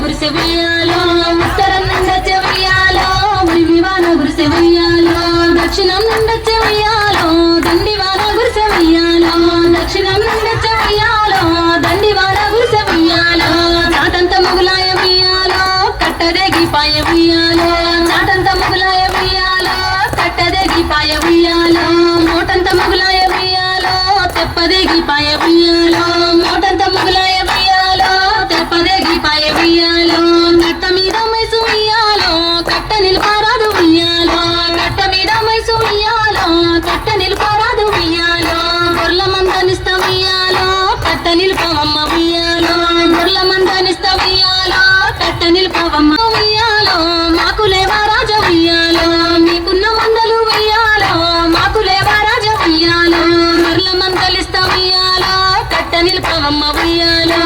గురిసె ఉయ్యాలో ఉత్తరం నుండొచ్చే ఉయ్యాలో ఉరిమివాన గురిసె ఉయ్యాలో దక్షిణం నుండొచ్చే ఉయ్యాలో దండివాన గురిసె ఉయ్యాలో దక్షిణం నుండొచ్చే ఉయ్యాలో దండివాన గురిసె ఉయ్యాలో చాటంత మొగులాయ ఉయ్యాలో కట్టదేగి పాయ ఉయ్యాలో చాటంత మొగులాయ ఉయ్యాలో కట్టదేగి పాయ ఉయ్యాలో మోటంత మొగులాయ ఉయ్యాలో తెప్పదేగి పాయ ఉయ్యాలో మోటంత మొగులాయ ఉయ్యాలో తెప్పదేగి పాయ ఉయ్యాలో కట్ట మీద మైసు ఉయ్యాలో కట్ట నిలుపారాదు ఉయ్యాలో కట్ట మీద మైసు ఉయ్యాలో కట్ట నిలుపారాదు ఉయ్యాలో గొర్ల మందనిస్త ఉయ్యాలో కట్ట నిలుపవమ్మ ఉయ్యాలో గొర్ల మందనిస్త ఉయ్యాలో కట్ట నిలుపవమ్మ ఉయ్యాలో మాకులేవా రాజ ఉయ్యాలో మీకున్న మందలు ఉయ్యాలో మాకులేవా రాజ ఉయ్యాలో గొర్ల మందలిస్త ఉయ్యాలో కట్ట నిలుపవమ్మ ఉయ్యాలో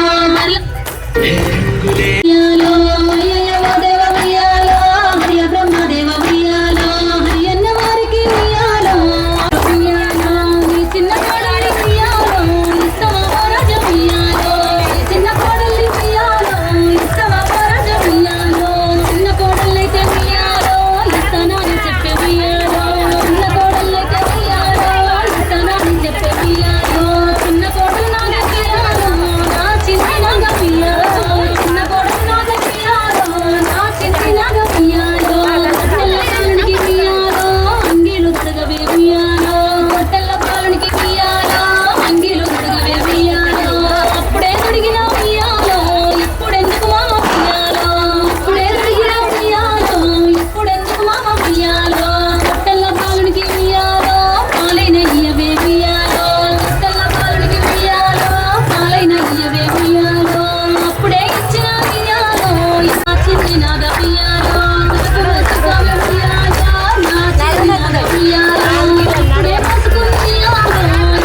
ఉయ్యాలో అయ్యయ్య దేవ ఉయ్యాలో హరియ బ్రహ్మదేవ ఉయ్యాలో హరియన్న వారికి ఉయ్యాలో ఉయ్యాలో నీ చిన్న కోడలి ఉయ్యాలో ఇస్తవా రాజ ఉయ్యాలో చిన్న కోడలి ఉయ్యాలో ఇస్తవా రాజ ఉయ్యాలో చిన్న కోడలైతే ఉయ్యాలో ఇస్తానని చెప్పే ఉయ్యాలో చిన్న కోడలైతే ఉయ్యాలో ఇస్తానని చెప్పే ఉయ్యాలో చిన్న కోడలు నా దగ్గరాలో నా చిన్న నాగ ఉయ్యాలో చిన్న కోడలు నా దగ్గరాలో నా చిన్న నాగ ఉయ్యాలో కొట్టెల్ల పాలనికి ఉయ్యాలో అంగిలు తొడగవే ఉయ్యాలో కొట్టెల్ల పాలనికి ఉయ్యాలో అంగిలు తొడగవే ఉయ్యాలో అప్పుడే తొడిగిన ఉయ్యాలో ఇప్పుడెందుకు మామ ఉయ్యాలో అప్పుడే తొడిగిన ఉయ్యాలో ఇప్పుడెందుకు మామ ఉయ్యాలో కొట్టెల్ల పాలనికి ఉయ్యాలో పాలైన ఇయ్యవే ఉయ్యాలో కొట్టెల్ల పాలనికి ఉయ్యాలో పాలైన ఇయ్యవే ఉయ్యాలో అప్పుడే ఇచ్చిన ఉయ్యాలో నా చిన్ని నాగ ఉయ్యాలో స్వామి ఉయ్యాలో నా చిన్ని నాగ ఉయ్యాలో అప్పుడే పసుకుని ఉయ్యాలో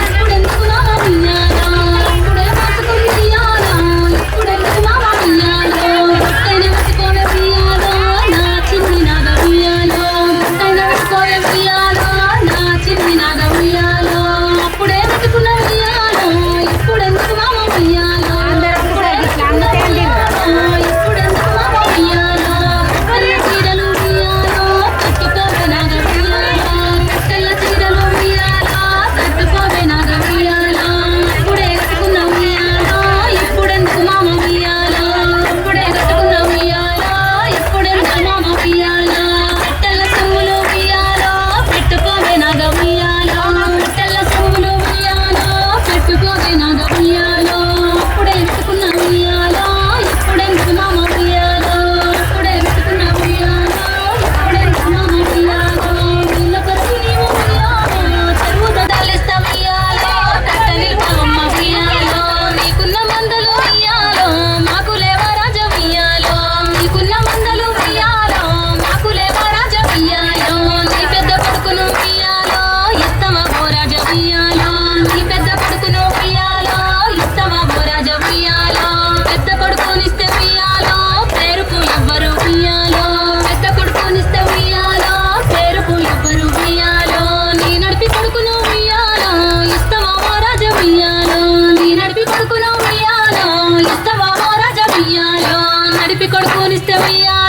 ఇప్పుడెందుకు మామ ఉయ్యాలో అప్పుడే పసుకుని ఉయ్యాలో ఇప్పుడెందుకు మామ ఉయ్యాలో గుట్టైన పెట్టుకోవే ఉయ్యాలో నా చిన్ని నాగ ఉయ్యాలో గుట్టైన పెట్టుకోవే ఉయ్యాలో నా చిన్ని నాగ ఉయ్యాలో అప్పుడే పెట్టుకున్న ఉయ్యాలో ఇప్పుడెందుకు మామ ఉయ్యాలో ఇప్పుడెందుకు మామ ఉయ్యాలో కట్టెల చీరలు ఉయ్యాలో కట్టుకోవే నాగ ఉయ్యాలో కట్టెల చీరలు ఉయ్యాలో కట్టుకోవే నాగ ఉయ్యాలో అప్పుడే కట్టుకున్న ఉయ్యాలో ఇప్పుడెందుకు మామ ఉయ్యాలో అప్పుడే కట్టుకున్న ఉయ్యాలో ఇప్పుడెందుకు మామ ఉయ్యాలో కట్టెల సొమ్ములు ఉయ్యాలో పెట్టుకోవే నాగ ఉయ్యాలో కట్టెల సొమ్ములు ఉయ్యాలో పెట్టుకోవే నాగ ఉయ్యాలో అప్పుడే పెట్టుకున్న ఉయ్యాలో ఇప్పుడెందుకు మామ ఉయ్యాలో అప్పుడే పెట్టుకున్న ఉయ్యాలో ఇప్పుడెందుకు మామ ఉయ్యాలో నీళ్ళ కొరకు నీవు ఉయ్యాలో చెరువు దొడ్డాలిస్తా ఉయ్యాలో కట్ట నిలుపవమ్మ ఉయ్యాలో నీకున్న మందలు ఉయ్యాలో మాకు లేవా రాజ ఉయ్యాలో నీకున్న మందలు ఉయ్యాలో మాకు లేవా రాజ ఉయ్యాలో నీ పెద్ద కొడుకును ఉయ్యాలో ఇస్తవా ఓ రాజ ఉయ్యాలో నీ పెద్ద కొడుకును ఉయ్యాలో ఇస్తవా ఓ రాజ ఉయ్యాలో పెద్ద కొడుకునిస్తే ఉయ్యాలో పేరుకు ఎవ్వరు ఉయ్యాలో పెద్ద కొడుకునిస్తే ఉయ్యాలో పేరుకు ఎవ్వరు ఉయ్యాలో నీ నడిపి కొడుకును ఉయ్యాలో ఇస్తవా ఓ రాజ ఉయ్యాలో నీ నడిపి కొడుకును ఉయ్యాలో ఇస్తవా ఓ రాజ ఉయ్యాలో నడిపి కొడుకునిస్తే ఉయ్యాలో